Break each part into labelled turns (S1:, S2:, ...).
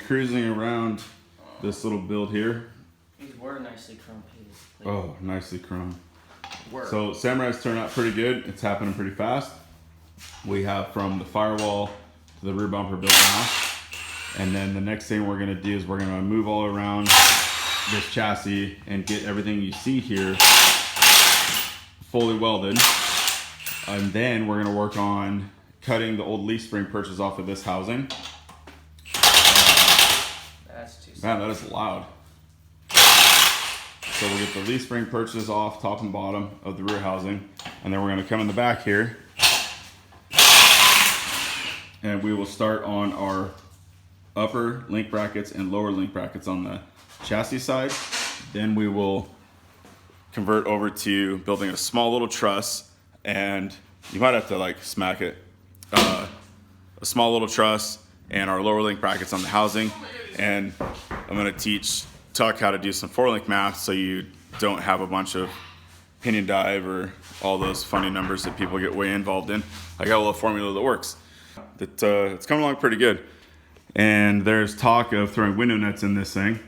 S1: cruising around this little build here.
S2: These were nicely chromed keys.
S1: Oh, nicely chromed.
S2: Were.
S1: So Samurai's turned out pretty good. It's happening pretty fast. We have from the firewall to the rear bumper built now. And then the next thing we're gonna do is we're gonna move all around this chassis and get everything you see here fully welded. And then we're gonna work on cutting the old leaf spring perches off of this housing.
S2: That's too
S1: Man, that is loud. So we'll get the leaf spring perches off top and bottom of the rear housing. And then we're gonna come in the back here. And we will start on our upper link brackets and lower link brackets on the chassis side. Then we will convert over to building a small little truss, and you might have to like smack it. A small little truss and our lower link brackets on the housing. And I'm gonna teach Tuck how to do some 4-link math so you don't have a bunch of pinion dive or all those funny numbers that people get way involved in. I got a little formula that works. It's coming along pretty good. And there's talk of throwing window nets in this thing.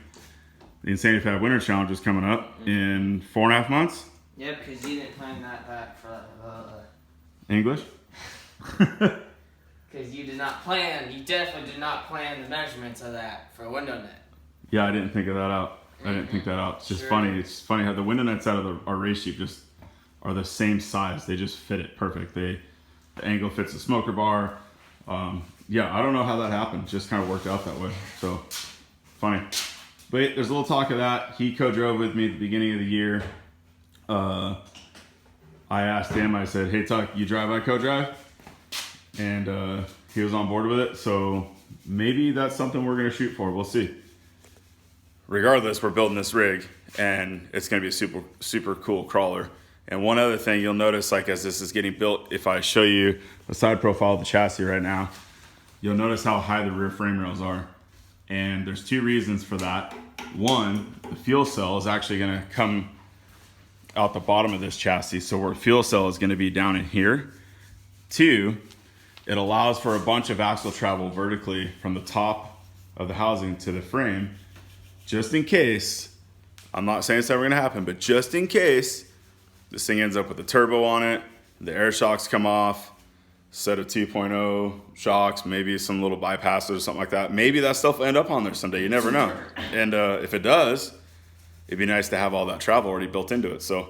S1: The Insanity Fab Winter Challenge is coming up in 4.5 months.
S2: Yeah, because you didn't plan that back for
S1: English?
S2: because you definitely did not plan the measurements of that for a window net.
S1: Yeah, I didn't think of that out. I didn't think that out. It's just funny. It's funny how the window nets out of our race Jeep just are the same size. They just fit it perfect. The angle fits the smoker bar. Yeah, I don't know how that happened. Just kind of worked out that way. So funny. But there's a little talk of that. He co-drove with me at the beginning of the year. I asked him, I said, hey Tuck, you drive, I co-drive? And he was on board with it. So maybe that's something we're gonna shoot for. We'll see. Regardless, we're building this rig and it's gonna be a super, super cool crawler. And one other thing you'll notice, like as this is getting built, if I show you a side profile of the chassis right now, you'll notice how high the rear frame rails are. And there's 2 reasons for that. One, the fuel cell is actually gonna come out the bottom of this chassis, so our fuel cell is gonna be down in here. 2, it allows for a bunch of axle travel vertically from the top of the housing to the frame, just in case, I'm not saying it's ever gonna happen, but just in case this thing ends up with a turbo on it, the air shocks come off, set of 2.0 shocks, maybe some little bypasses or something like that. Maybe that stuff will end up on there someday, you never know. And if it does, it'd be nice to have all that travel already built into it. So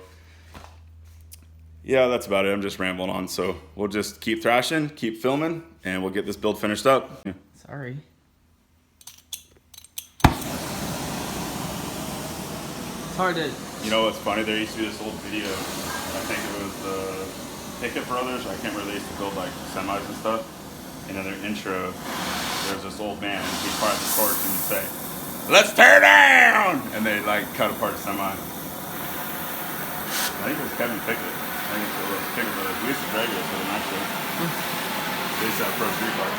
S1: yeah, that's about it. I'm just rambling on. So we'll just keep thrashing, keep filming, and we'll get this build finished up. Yeah.
S2: Sorry. It's hard to...
S1: You know what's funny? There used to be this old video, I think it was the Pickett Brothers. I can't remember, they used to build like semis and stuff. And in their intro, there's this old man, and he'd fire the torch and he'd say, "Let's tear down!" And they like cut apart a semi. I think it was Kevin Pickett. I think it was Pickett Brothers. We used to drag this with them actually. They used to have Pro Street Bike.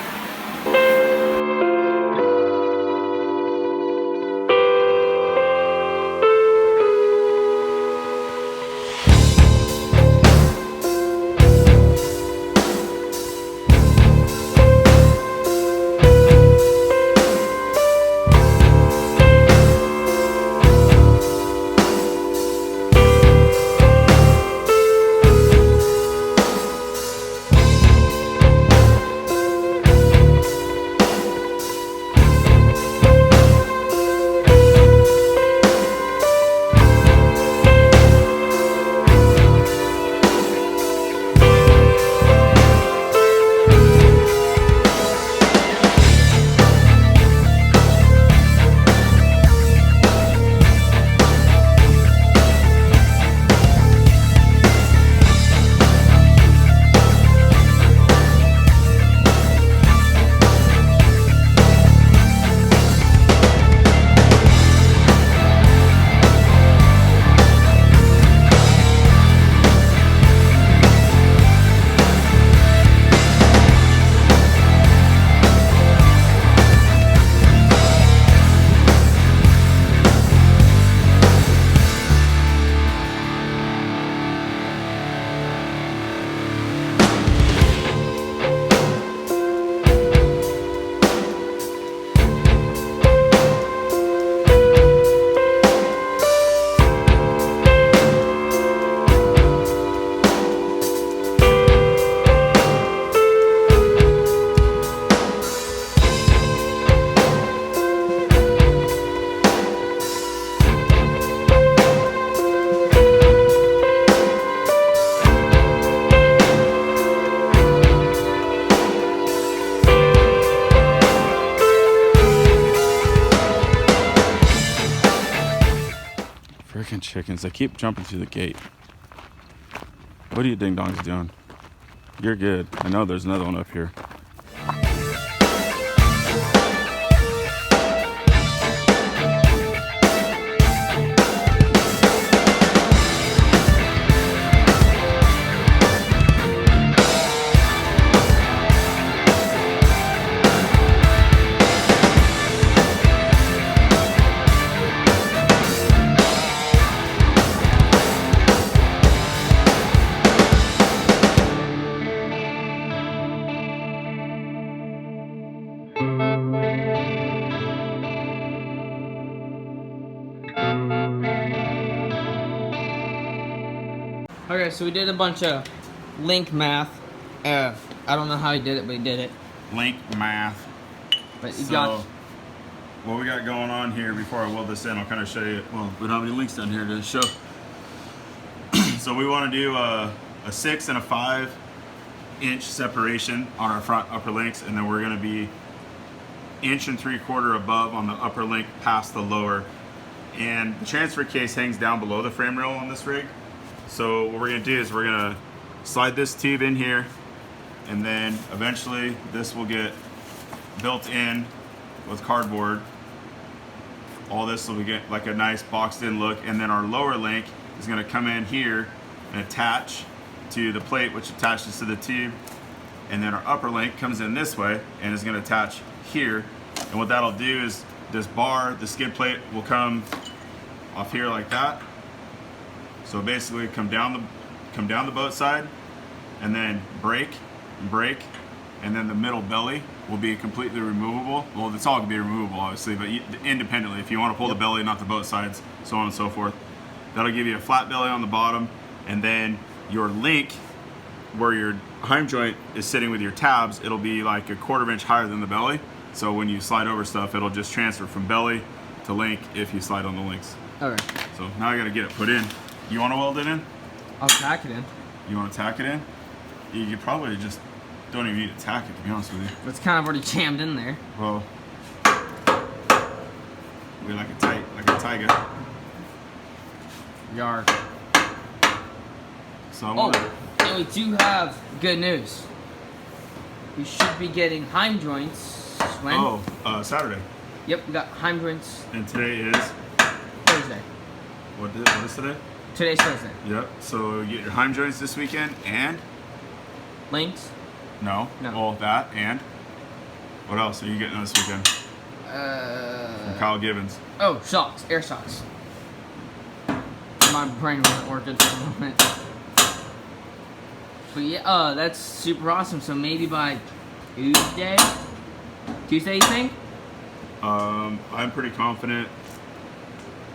S1: Freaking chickens. They keep jumping through the gate. What are you ding-dongs doing? You're good. I know there's another one up here.
S2: Okay, so we did a bunch of link math. I don't know how he did it, but he did it.
S1: Link math.
S2: But you
S1: So,
S2: got
S1: what we got going on here, before I weld this in, I'll kind of show you. Well, we don't have any links down here to show. So we want to do a 6 and a 5 inch separation on our front upper links, and then we're going to be 1 3/4 inch above on the upper link past the lower. And the transfer case hangs down below the frame rail on this rig. So what we're going to do is we're going to slide this tube in here, and then eventually this will get built in with cardboard. All this will get like a nice boxed in look, and then our lower link is going to come in here and attach to the plate, which attaches to the tube, and then our upper link comes in this way and is going to attach here. And what that'll do is this bar, the skid plate, will come off here like that. So basically come down the boat side, and then break, and then the middle belly will be completely removable. Well, it's all gonna be removable, obviously, but independently, if you want to pull the belly, not the boat sides, so on and so forth. That'll give you a flat belly on the bottom, and then your link, where your heim joint is sitting with your tabs, it'll be like a 1/4 inch higher than the belly. So when you slide over stuff, it'll just transfer from belly to link if you slide on the links.
S2: okay.
S1: So now I gotta get it put in. You want to weld it in?
S2: I'll tack it in.
S1: You want to tack it in? You probably just don't even need to tack it, to be honest with you.
S2: It's kind of already jammed in there.
S1: Well, we like a tiger.
S2: Yard.
S1: So I
S2: Oh,
S1: want to.
S2: and we do have good news. We should be getting heim joints when?
S1: Oh, Saturday.
S2: Yep, we got heim joints
S1: And today is
S2: Thursday.
S1: what is today?
S2: Today's Thursday.
S1: Yep. So you get your heim joints this weekend, and
S2: Links.
S1: no.
S2: No.
S1: Well, that and what else are you getting this weekend? From Kyle Gibbons.
S2: Oh, socks. Air socks. My brain wasn't working for a moment. But yeah, that's super awesome. So maybe by Tuesday you think?
S1: I'm pretty confident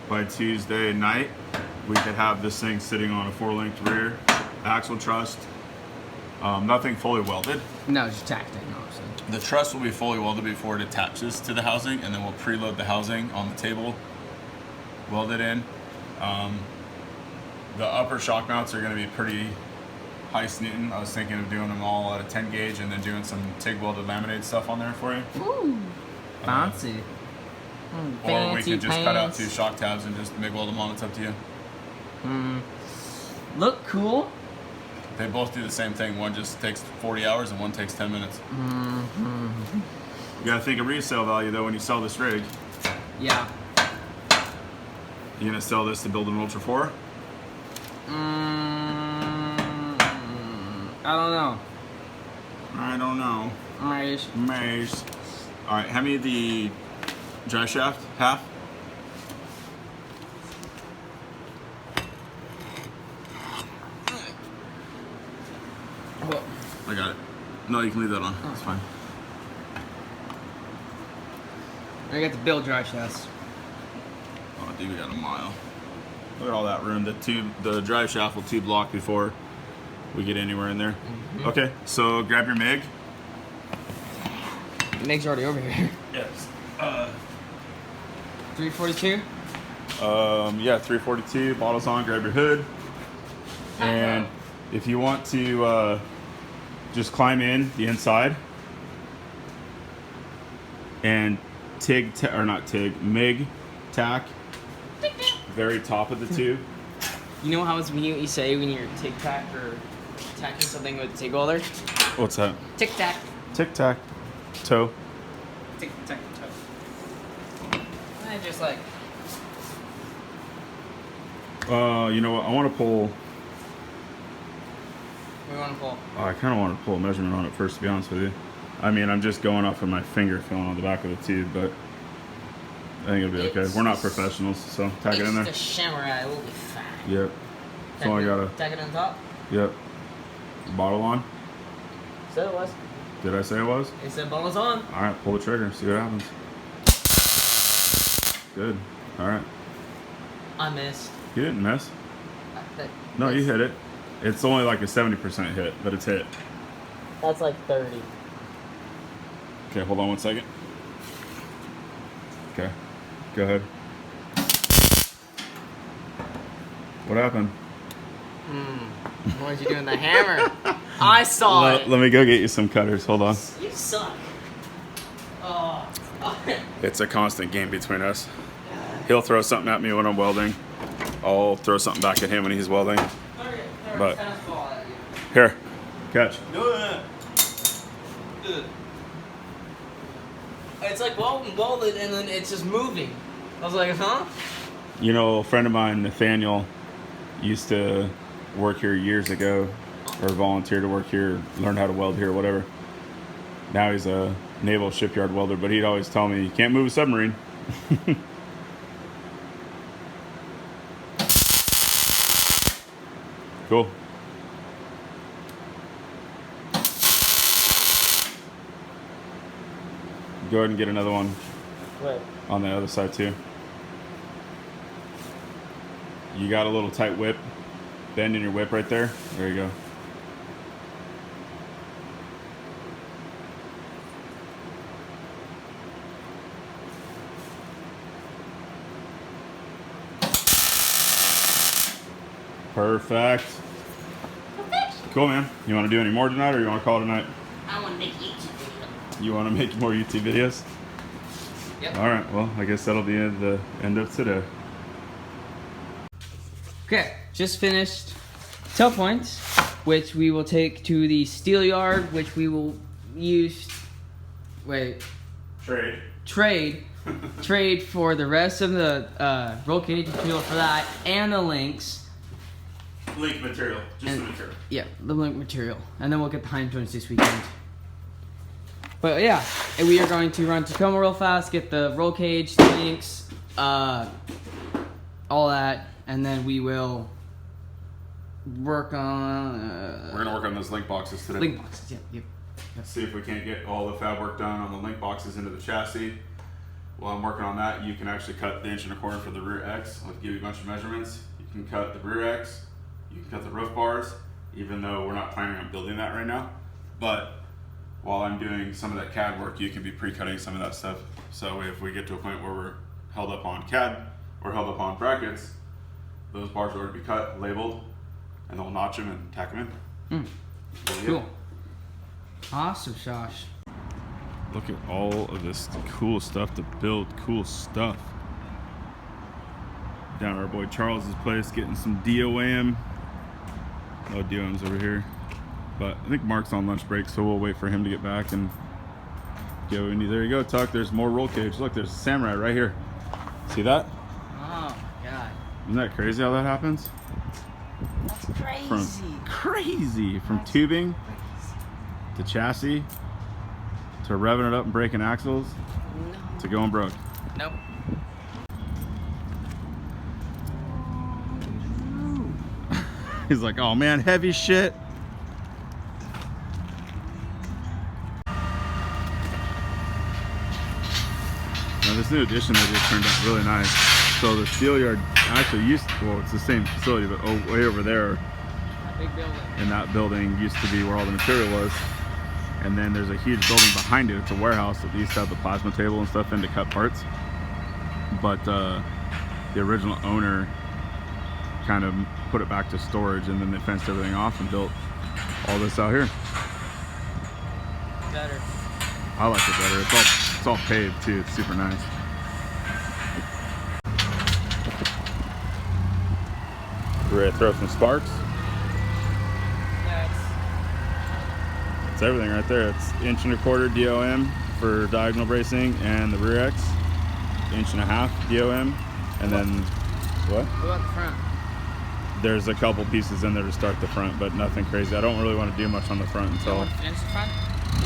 S1: by Tuesday night we could have this thing sitting on a 4-linked rear, axle truss, nothing fully welded.
S2: No, just tacked in, obviously.
S1: The truss will be fully welded before it attaches to the housing, and then we'll preload the housing on the table, weld it in. The upper shock mounts are going to be pretty high Newton. I was thinking of doing them all at a 10 gauge and then doing some TIG welded laminated stuff on there for you.
S2: Ooh, fancy.
S1: Or we could just cut out
S2: pants.
S1: 2 shock tabs and just MIG weld them on. It's up to you.
S2: Look cool.
S1: They both do the same thing. One just takes 40 hours and one takes 10 minutes. You gotta think of resale value though when you sell this rig.
S2: Yeah.
S1: You gonna sell this to build an Ultra 4?
S2: I don't know.
S1: I don't know.
S2: Maze.
S1: Maze. Alright, hand me the drive shaft, half.
S2: Well,
S1: I got it. No, you can leave that on. It's fine.
S2: I got the Bill dry shafts.
S1: Oh, dude, we got a mile. Look at all that room. The drive shaft will tube lock before we get anywhere in there. Okay, so grab your MIG.
S2: Meg's already over here.
S1: Yes.
S2: 342.
S1: Yeah, 342. Bottles on. Grab your hood. And if you want to just climb in the inside and MIG tack very top of the tube.
S2: You know how it's when you say when you're tic-tac or tacking something with TIG welder?
S1: What's that?
S2: Tic-tac.
S1: Tic-tac. Toe.
S2: Tic-tac-toe. I just like...
S1: You know what? I want to pull...
S2: We want to pull.
S1: Oh, I kind of want to pull a measurement on it first, to be honest with you. I mean, I'm just going off of my finger feeling on the back of the tube, but I think it'll be okay. We're not professionals, so tack it in there.
S2: It's the samurai, we'll be fine.
S1: Yep. That's all I gotta.
S2: Tack it on top?
S1: Yep. Bottle on?
S2: Said it was.
S1: Did I say it was?
S2: It said bottle's on.
S1: Alright, pull the trigger, see what happens. Good. Alright.
S2: I missed.
S1: You didn't miss. No, you hit it. It's only like a 70% hit, but it's hit.
S2: That's like 30.
S1: Okay, hold on one second. Okay, go ahead. What happened?
S2: What did you do with the hammer? I saw it.
S1: Let me go get you some cutters. Hold on.
S2: You suck. Oh.
S1: It's a constant game between us. He'll throw something at me when I'm welding. I'll throw something back at him when he's welding. But here, catch.
S2: It's like welded and then it's just moving. I was like, huh?
S1: You know, a friend of mine, Nathaniel, used to work here years ago, or volunteer to work here, learn how to weld here, whatever. Now he's a naval shipyard welder, but he'd always tell me, you can't move a submarine. Cool. Go ahead and get another one.
S2: What?
S1: On the other side too. You got a little tight whip. Bend in your whip right there. There you go. Perfect. Cool, man. You want to do any more tonight, or you want to call it a night?
S2: I want to make YouTube video.
S1: You want to make more YouTube videos?
S2: Yep.
S1: All right. Well, I guess that'll be the end of today.
S2: Okay, just finished tail points, which we will take to the steel yard, which we will use. Trade for the rest of the roll cage material for that and the links.
S1: Link material, just the material.
S2: Yeah, the link material, and then we'll get the hind joints this weekend. But yeah, and we are going to run Tacoma real fast, get the roll cage, the links, all that, and then we will work on.
S1: We're gonna work on those link boxes today.
S2: Link boxes, yep.
S1: See if we can't get all the fab work done on the link boxes into the chassis. While I'm working on that, you can actually cut the 1.25 inch for the rear X. I'll give you a bunch of measurements. You can cut the rear X. You can cut the roof bars, even though we're not planning on building that right now. But while I'm doing some of that CAD work, you can be pre-cutting some of that stuff. So if we get to a point where we're held up on CAD or held up on brackets, those bars will already be cut, labeled, and they'll notch them and tack them in.
S2: Cool. Awesome, Josh.
S1: Look at all of this cool stuff to build cool stuff. Down at our boy Charles's place, getting some DOM. No DOM's over here. But I think Mark's on lunch break, so we'll wait for him to get back and go. And there you go, Tuck. There's more roll cage. Look, there's a Samurai right here. See that?
S2: Oh my god.
S1: Isn't that crazy how that happens?
S2: That's crazy.
S1: From tubing to chassis to revving it up and breaking axles to going broke.
S2: Nope.
S1: He's like, oh man, heavy shit. Now this new addition they just turned out really nice. So the steel yard actually it's the same facility, but way over there
S2: That big building.
S1: in that building used to be where all the material was. And then there's a huge building behind it. It's a warehouse that used to have the plasma table and stuff in to cut parts. But the original owner kind of put it back to storage, and then they fenced everything off and built all this out here.
S2: Better.
S1: I like it better. It's all paved too. It's super nice. We're ready to throw some sparks.
S2: Yeah,
S1: It's everything right there. It's 1.25" DOM for diagonal bracing and the rear X, 1.5" DOM, and then what?
S2: what about the front?
S1: There's a couple pieces in there to start the front, but nothing crazy. I don't really want to do much on the front
S2: You
S1: until
S2: want to finish the front?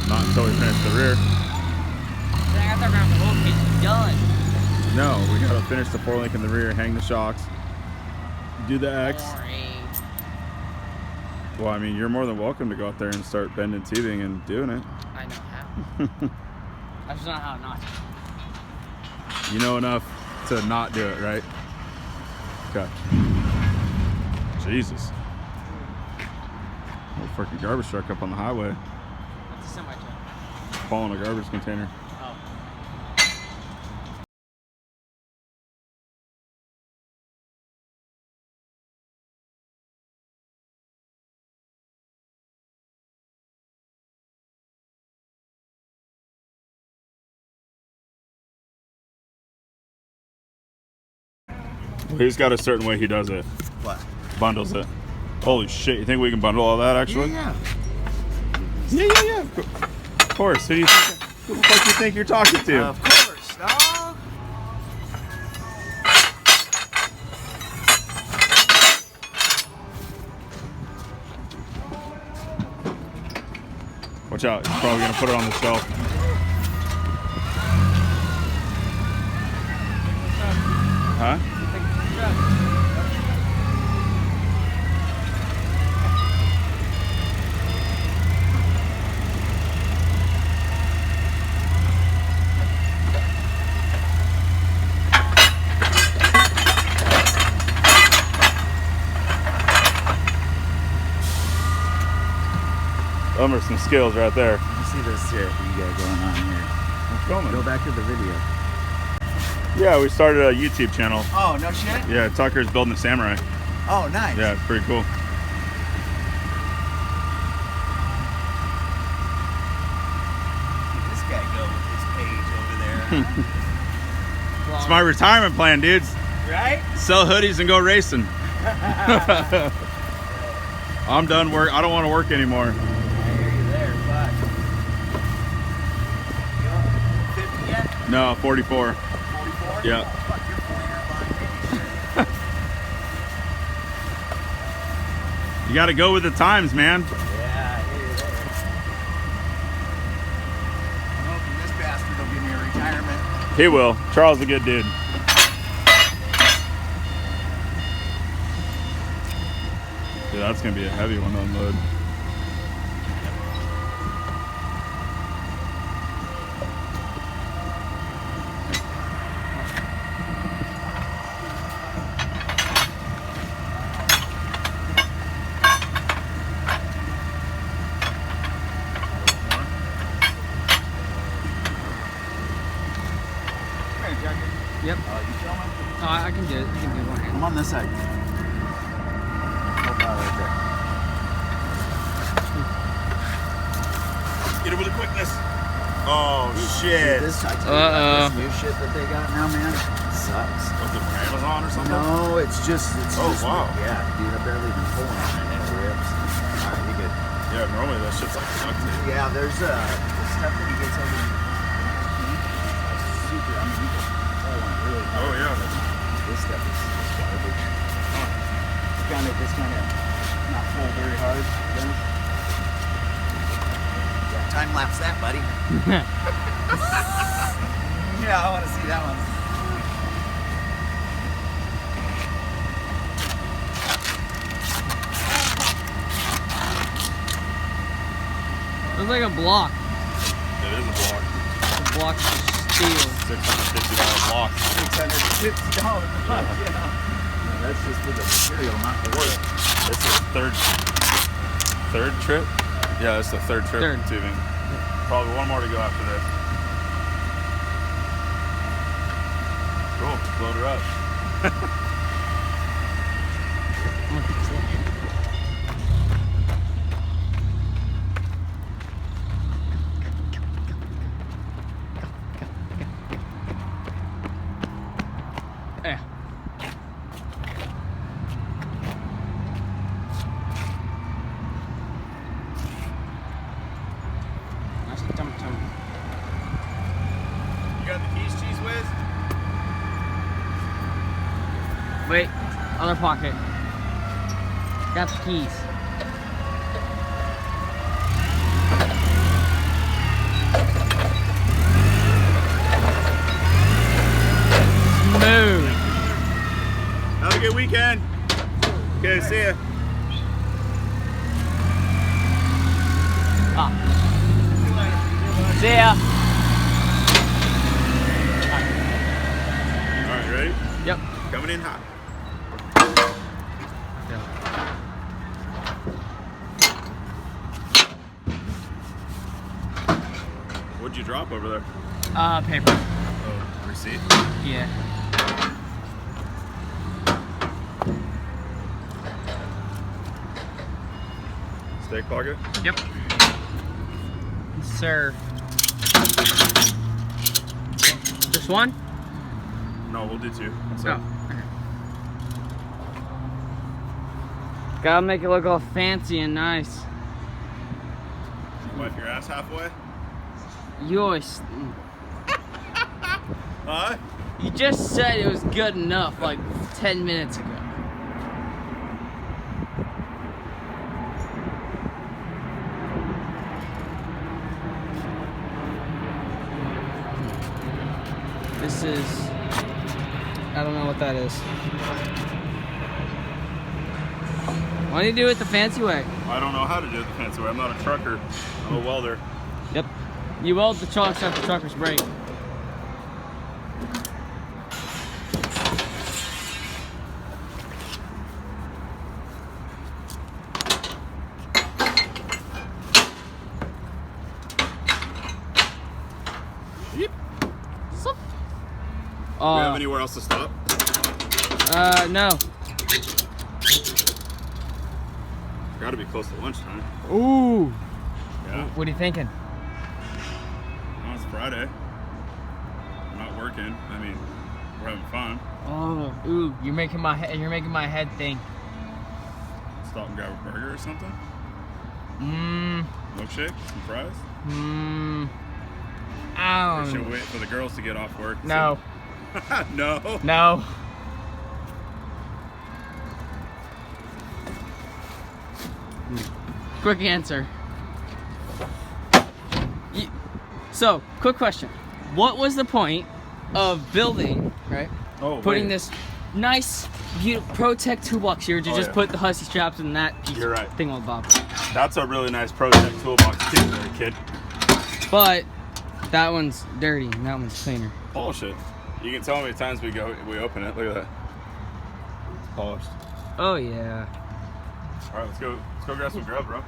S1: not until we finish the rear.
S2: Then I got that around the roll cage done.
S1: No, we gotta finish the 4-link in the rear, hang the shocks, do the X.
S2: Boring.
S1: Well, I mean, you're more than welcome to go out there and start bending, teething, and doing it.
S2: I know how. I just don't know how not to.
S1: You know enough to not do it, right? Okay. Jesus. Little freaking garbage truck up on the highway,
S2: That's a semi truck.
S1: hauling a garbage container.
S2: Oh.
S1: Well, he's got a certain way he does it.
S3: What?
S1: Bundles it. Holy shit, you think we can bundle all that actually?
S3: Yeah.
S1: Yeah. Of course. Who do you think? Who the fuck do you think you're talking to?
S3: Of course, dog.
S1: Watch out, he's probably gonna put it on the shelf. Huh? Them are some skills right there.
S3: You see this here you got going on here.
S1: I'm filming.
S3: Go back to the video.
S1: Yeah, we started a YouTube channel.
S3: Oh, no shit?
S1: Yeah, Tucker's building a samurai.
S3: Oh, nice.
S1: Yeah, it's pretty cool.
S3: This guy go with his page over there.
S1: It's my retirement plan, dudes.
S3: Right?
S1: Sell hoodies and go racing. I'm done work. I don't want to work anymore.
S3: I hear you there, fuck. You on 50 yet?
S1: No, 44.
S3: 44?
S1: Yeah.
S3: Fuck, you're 4 years behind me.
S1: You got to go with the times, man.
S3: Yeah, I hear you there. I'm hoping this bastard will give me a retirement.
S1: He will. Charles is a good dude. Dude, that's going to be a heavy one to unload.
S3: Come here, Jackie.
S2: Yep.
S3: You filming?
S2: Oh, I can do it. I can do one
S3: I'm
S2: hand.
S3: on this side. Hold on right there.
S1: Get it with a quickness. Oh, shit.
S3: This, I tell you
S2: Uh-oh.
S3: what, this new shit that they got now, man, sucks.
S1: Was it from Amazon or something?
S3: No, it's just.
S1: Oh,
S3: just,
S1: wow.
S3: Yeah, dude, I'm barely even pulling on it. And it rips. All right, you good.
S1: Yeah, normally that shit's like duct tape.
S3: Yeah, there's the stuff that he gets over in like super. I mean, you can pull on it really hard.
S1: Oh, yeah.
S3: This stuff is just garbage. Just kind of not pull very hard. Then. Yeah, time lapse that, buddy. Yeah, I want to see that one.
S2: Looks like a block.
S1: It is a block.
S2: A block of steel.
S1: $650 block.
S3: $650. Yeah. That's just for the material, not the work.
S1: This is third trip? Yeah, it's the third trip
S2: Third.
S1: tubing. Probably one more to go after this. Cool, load her up.
S2: Yeah. Wait, other pocket. Got the keys. Smooth.
S1: Have a good weekend. Okay, see ya.
S2: Ah. See ya.
S1: All right, ready?
S2: Yep.
S1: Coming in hot. What'd you drop over there?
S2: Paper.
S1: Oh, receipt.
S2: Yeah.
S1: Steak pocket.
S2: Yep. Sir. Just one?
S1: No, we'll do two. That's
S2: Oh.
S1: it.
S2: Okay. Gotta make it look all fancy and nice.
S1: Wipe your ass halfway.
S2: You always.
S1: Huh?
S2: You just said it was good enough like 10 minutes ago. This is. I don't know what that is. Why do you do it the fancy way?
S1: I don't know how to do it the fancy way. I'm not a trucker. I'm a welder.
S2: Yep. You weld the chocks after truckers break.
S1: Yep.
S2: Sup?
S1: Do we have anywhere else to stop?
S2: No.
S1: Gotta be close to lunchtime.
S2: Ooh.
S1: Yeah.
S2: What are you thinking?
S1: No, it's Friday. I'm not working. I mean, we're having fun.
S2: Oh, ooh, you're making my head think.
S1: Stop and grab a burger or something.
S2: Mmm.
S1: Milkshake, some fries.
S2: Mmm.
S1: Or should we wait for the girls to get off work?
S2: No.
S1: So- no.
S2: No. Quick answer. So, quick question. What was the point of building, right?
S1: Oh,
S2: Putting
S1: wait.
S2: this nice, beautiful ProTech toolbox here to
S1: Oh,
S2: just
S1: yeah.
S2: put the hussy straps in that piece
S1: You're
S2: of
S1: right.
S2: thing on Bob.
S1: That's a really nice ProTech toolbox too, there, kid.
S2: But that one's dirty and that one's cleaner.
S1: Bullshit. You can tell how many times we open it. Look at that. It's polished.
S2: Oh yeah.
S1: All right, let's go grab some grub, bro.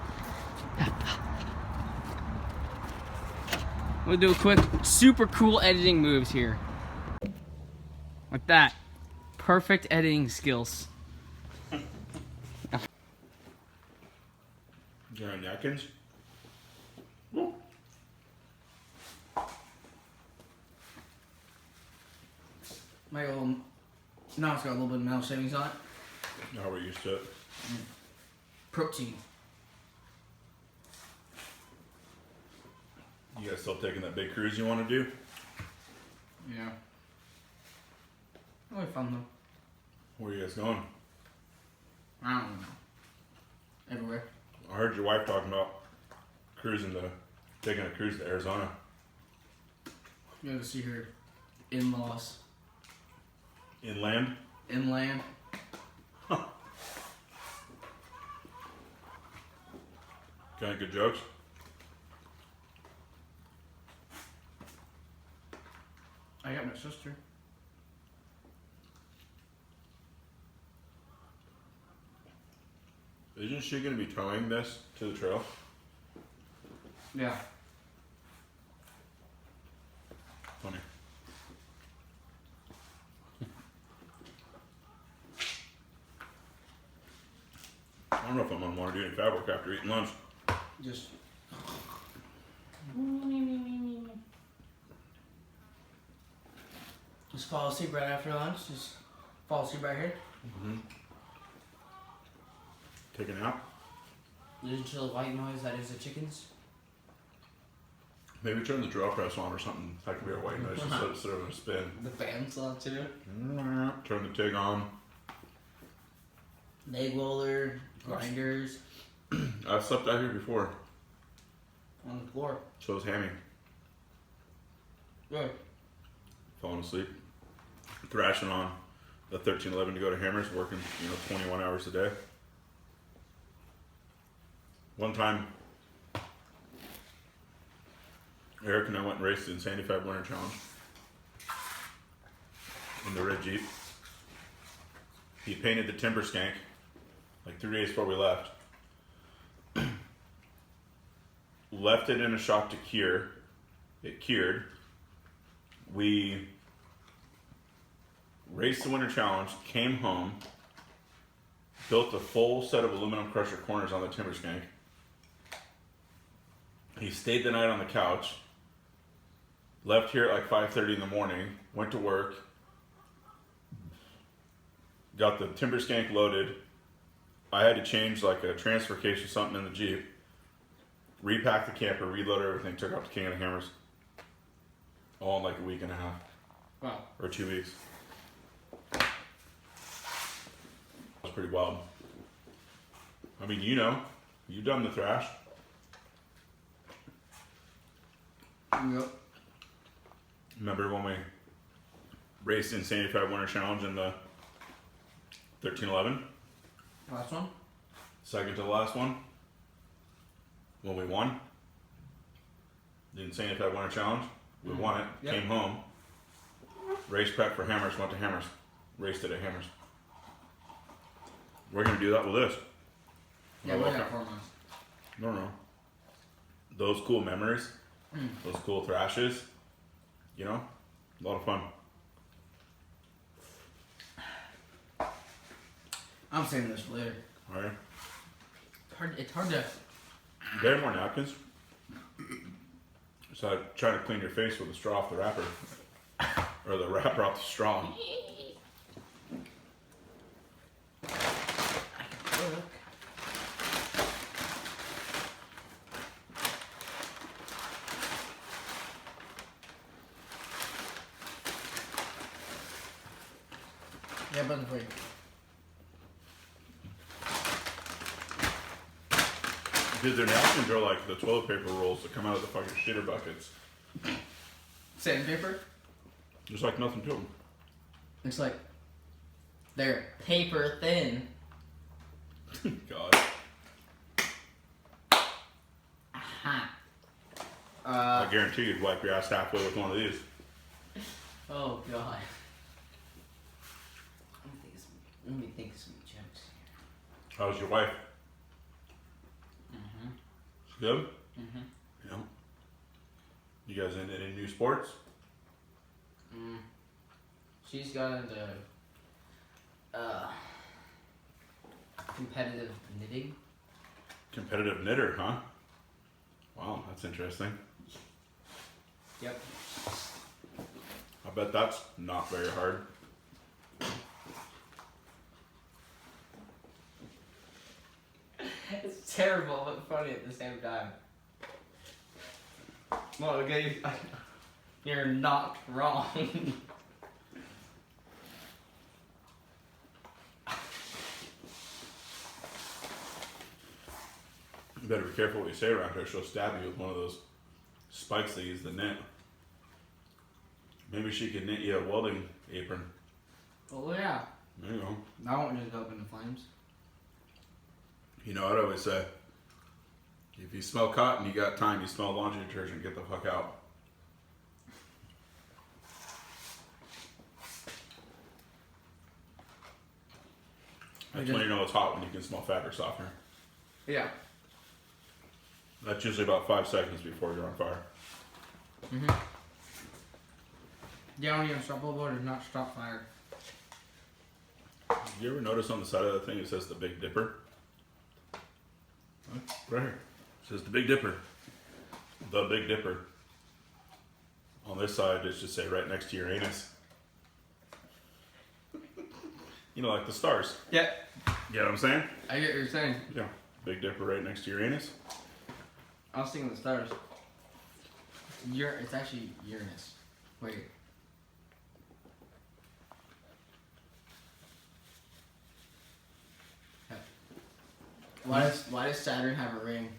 S2: We'll do a quick, super cool editing moves here. Like that. Perfect editing skills.
S1: You got napkins?
S2: My old, now it's got a little bit of metal shavings on it.
S1: Now we're used to it.
S2: Protein.
S1: You guys still taking that big cruise you want to do?
S2: Yeah. Really fun though.
S1: Where are you guys going?
S2: I don't know. Everywhere.
S1: I heard your wife talking about taking a cruise to Arizona.
S2: You have to see her in-laws.
S1: Inland?
S2: Inland.
S1: Got any good jokes?
S2: I got my sister.
S1: Isn't she going to be towing this to the trail?
S2: Yeah.
S1: Funny. I don't know if I'm going to want to do any fat work after eating lunch.
S2: Just. Just fall asleep right after lunch. Just fall asleep right here.
S1: Take a nap.
S2: Listen to the white noise that is the chickens.
S1: Maybe turn the drill press on or something. That could be our white noise instead of spin.
S2: The band's on too.
S1: Turn the TIG on.
S2: Leg roller, grinders,
S1: I've slept out here before.
S2: on the floor.
S1: So is Hammy.
S2: Good.
S1: Falling asleep. Thrashing on the 1311 to go to Hammers, working 21 hours a day. One time, Eric and I went and raced in Sandy Fab Winter Challenge in the red Jeep. He painted the timber skank like 3 days before we left. Left it in a shop to cure. It cured. We raced the Winter Challenge, came home, built a full set of aluminum crusher corners on the timber skank. He stayed the night on the couch, left here at like 5:30 in the morning, went to work, got the timber skank loaded. I had to change like a transfer case or something in the Jeep, repack the camper, reload everything, took out to King of the Hammers. All in like a week and a half.
S2: Wow.
S1: Or 2 weeks. That was pretty wild. I mean, you've done the thrash.
S2: Yep.
S1: Remember when we raced in Sandy Fab Winter Challenge in the 1311?
S2: Last one?
S1: Second to the last one. When we won. The Sandy Fab Winter Challenge. We won it.
S2: Yep.
S1: Came home. Race prep for Hammers. Went to Hammers. Raced it at Hammers. We're going to do that with this.
S2: Yeah, we got 4 months.
S1: No. Those cool memories. Those cool thrashes. A lot of fun.
S2: I'm saving this for later.
S1: Alright.
S2: It's hard to.
S1: Do you have more napkins? So trying to clean your face with the straw off the wrapper. Or the wrapper off the straw.
S2: Look. Yeah, button for you.
S1: Dude, their napkins are like the toilet paper rolls that come out of the fucking shitter buckets.
S2: Sandpaper?
S1: There's like nothing to them.
S2: It's like they're paper thin.
S1: God.
S2: Aha.
S1: I guarantee you'd wipe your ass halfway with one of these.
S2: Oh god. Let me think of some jokes.
S1: How's your wife? She good? Yeah. You guys into any new sports?
S2: She's got into competitive knitting.
S1: Competitive knitter, huh? Wow, that's interesting.
S2: Yep.
S1: I bet that's not very hard.
S2: It's terrible but funny at the same time. Well, okay, you're not wrong.
S1: You better be careful what you say around her. She'll stab you with one of those spikes they use to knit. Maybe she could knit you a welding apron.
S2: Oh yeah.
S1: There you go.
S2: I won't just go up in the flames.
S1: You know, I'd always say, if you smell cotton, you got time. You smell laundry detergent, get the fuck out. That's when you know it's hot, when you can smell fabric softener.
S2: Yeah.
S1: That's usually about 5 seconds before you're on fire.
S2: Yeah, on your unstoppable board does not stop fire.
S1: You ever notice on the side of that thing it says the Big Dipper? Right here. It says the Big Dipper. The Big Dipper. On this side, it should say right next to your anus. Like the stars.
S2: Yeah.
S1: You know what I'm saying?
S2: I get what you're saying.
S1: Yeah. Big Dipper right next to your anus.
S2: I was thinking the stars. It's actually Uranus. Wait. Why does Saturn have a ring?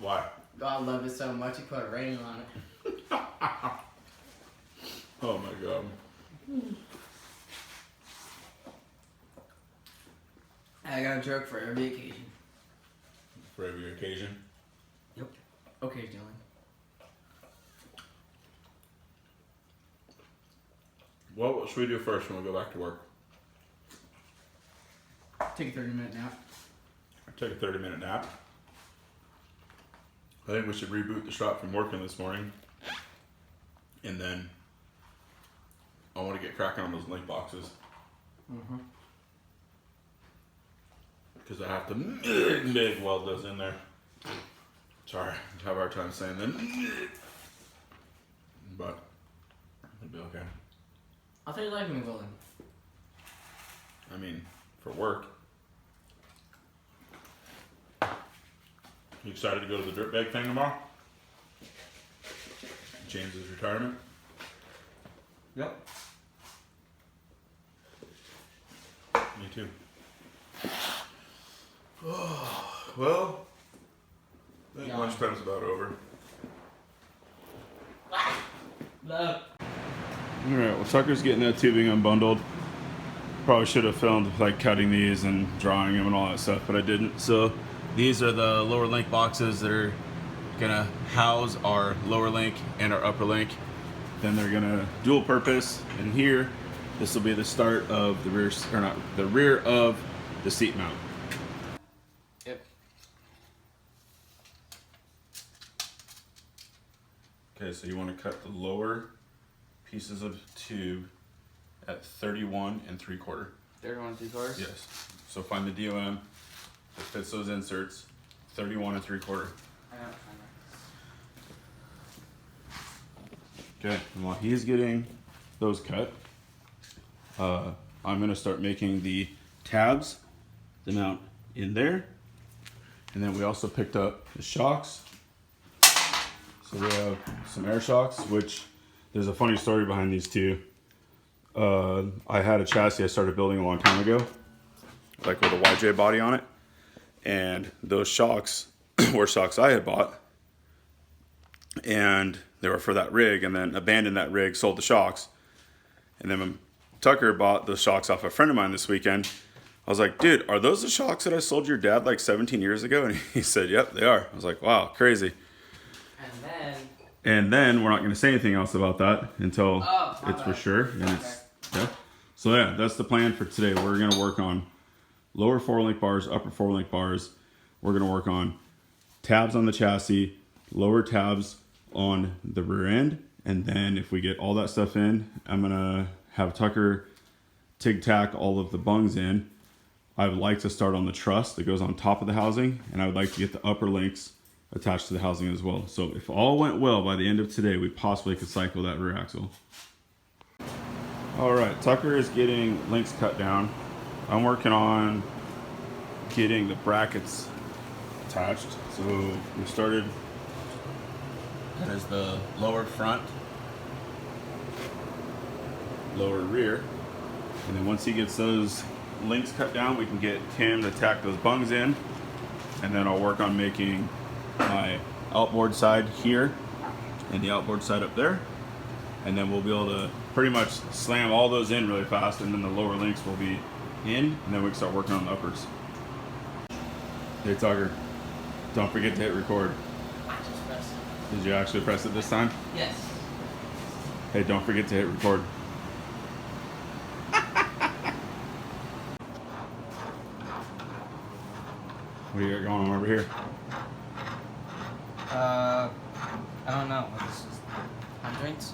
S1: Why?
S2: God loved it so much he put a ring on it.
S1: Oh my god.
S2: I got a joke for every occasion.
S1: For every occasion.
S2: Yep. Occasionally.
S1: Well, what should we do first when we go back to work?
S2: Take a 30-minute nap.
S1: Take a 30-minute nap. I think we should reboot the shop from working this morning. And then I want to get cracking on those link boxes.
S2: Mm-hmm.
S1: Because I have to MIG weld those in there. Sorry, I have a hard time saying that. But it'll be okay.
S2: I thought you liked me welding.
S1: I mean, for work. You excited to go to the dirtbag thing tomorrow? James's retirement?
S2: Yep.
S1: Me too. Well, I think
S2: Yeah.
S1: lunchtime's about over.
S2: Love.
S1: Alright, well Tucker's getting that tubing unbundled. Probably should have filmed like cutting these and drawing them and all that stuff, but I didn't. So these are the lower link boxes that are gonna house our lower link and our upper link. Then they're gonna dual purpose, and here this will be the start of the rear, or not the rear of the seat mount.
S2: Yep.
S1: Okay, so you want to cut the lower pieces of tube at 31 3/4.
S2: 31 3/4?
S1: Yes. So find the DOM that fits those inserts, 31 3/4.
S2: I got it.
S1: Okay, and while he's getting those cut, I'm gonna start making the tabs, the mount in there. And then we also picked up the shocks. So we have some air shocks, which there's a funny story behind these two. I had a chassis I started building a long time ago, like with a YJ body on it. And those shocks were shocks I had bought. And they were for that rig, and then abandoned that rig, sold the shocks. And then when Tucker bought those shocks off a friend of mine this weekend, I was like, dude, are those the shocks that I sold your dad like 17 years ago? And he said, yep, they are. I was like, wow, crazy. And then we're not going to say anything else about that until it's for sure. And it's, yeah. So yeah, that's the plan for today. We're going to work on lower 4-link bars, upper 4-link bars. We're going to work on tabs on the chassis, lower tabs on the rear end. And then if we get all that stuff in, I'm going to have Tucker tig tack all of the bungs in. I would like to start on the truss that goes on top of the housing, and I would like to get the upper links attached to the housing as well. So if all went well, by the end of today, we possibly could cycle that rear axle. All right, Tucker is getting links cut down. I'm working on getting the brackets attached. So we started, that is the lower front, lower rear. And then once he gets those links cut down, we can get Tim to tack those bungs in. And then I'll work on making my outboard side here and the outboard side up there. And then we'll be able to pretty much slam all those in really fast, and then the lower links will be in, and then we can start working on the uppers. Hey Tucker, don't forget to hit record.
S2: I just pressed it.
S1: Did you actually press it this time?
S2: Yes.
S1: Hey, don't forget to hit record. What do you got going on over here?
S2: I don't know. This is drinks.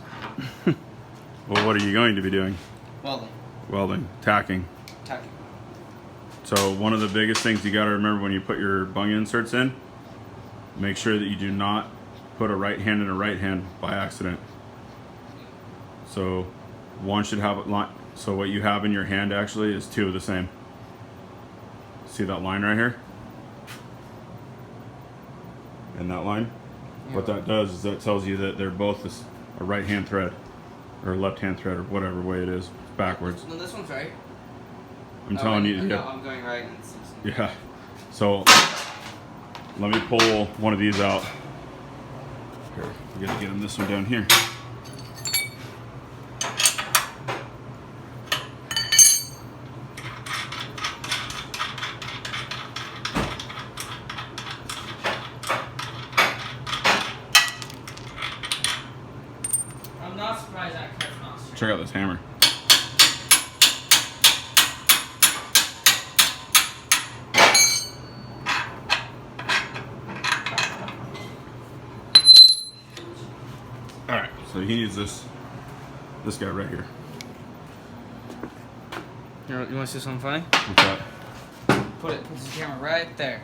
S1: Well, what are you going to be doing?
S2: Welding.
S1: Welding, tacking.
S2: Tacking.
S1: So one of the biggest things you got to remember when you put your bung inserts in, make sure that you do not put a right hand in a right hand by accident. So one should have a line. So what you have in your hand actually is two of the same. See that line right here? And that line?
S2: Yeah.
S1: What that does is that tells you that they're both a right hand thread or left hand thread or whatever way it is, backwards.
S2: No, this one's right.
S1: I'm telling you,
S2: No,
S1: yeah.
S2: I'm going right. And it's
S1: Yeah. So let me pull one of these out. Here, we gotta get him this one down here.
S2: I'm not surprised that cut's not straight.
S1: Check out this hammer. All right, so he needs this guy right here.
S2: You want to see something funny?
S1: What's that?
S2: Put the camera right there.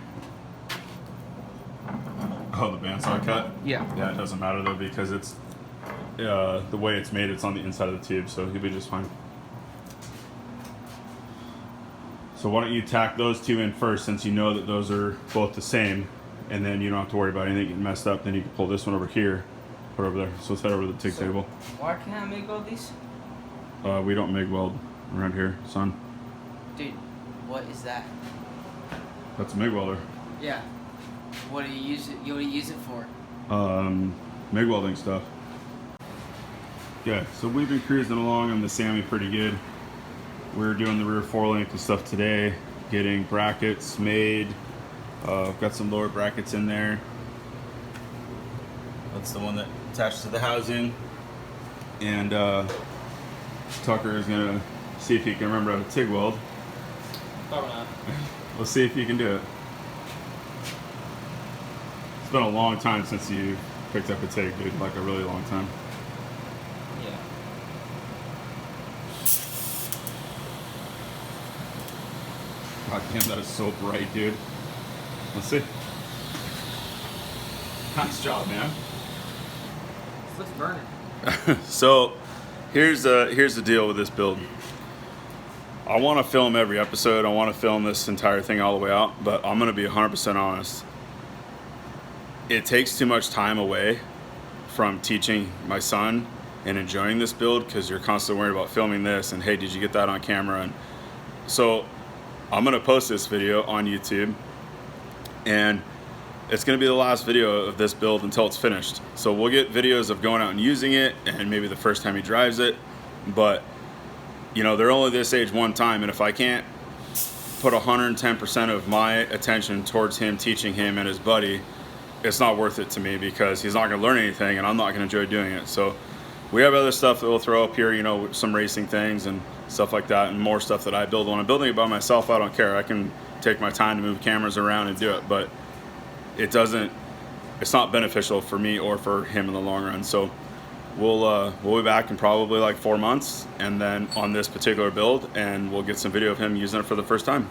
S1: Oh, the bandsaw cut?
S2: Yeah.
S1: Yeah, it doesn't matter though because it's the way it's made. It's on the inside of the tube, so he'll be just fine. So why don't you tack those two in first, since you know that those are both the same, and then you don't have to worry about anything getting messed up. Then you can pull this one over here, put it over there. So let's head over to the TIG table.
S2: Why can't I make all these?
S1: We don't MIG weld around here, son.
S2: Dude, what is that?
S1: That's a MIG welder.
S2: Yeah. What do you use it? What do you use it for?
S1: MIG welding stuff. Yeah, so we've been cruising along on the Sammy pretty good. We're doing the rear forelink and stuff today, getting brackets made. I've got some lower brackets in there. That's the one that attaches to the housing. And Tucker is gonna see if he can remember how to TIG weld.
S2: Probably not.
S1: Let's see if you can do it. It's been a long time since you picked up a TIG, dude, like a really long time.
S2: Yeah.
S1: God damn, that is so bright, dude. Let's see. Nice job, man.
S2: This looks burning.
S1: So, here's the deal with this build. I want to film every episode. I want to film this entire thing all the way out, but I'm going to be 100% honest. It takes too much time away from teaching my son and enjoying this build because you're constantly worried about filming this and, hey, did you get that on camera? And so I'm going to post this video on YouTube, and it's going to be the last video of this build until it's finished. So we'll get videos of going out and using it and maybe the first time he drives it, but you know, they're only this age one time, and if I can't put 110% of my attention towards him, teaching him and his buddy, it's not worth it to me because he's not going to learn anything and I'm not going to enjoy doing it. So we have other stuff that we'll throw up here, you know, some racing things and stuff like that, and more stuff that I build. When I'm building it by myself, I don't care. I can take my time to move cameras around and do it, but it's not beneficial for me or for him in the long run. So we'll be back in probably like 4 months, and then on this particular build, and we'll get some video of him using it for the first time.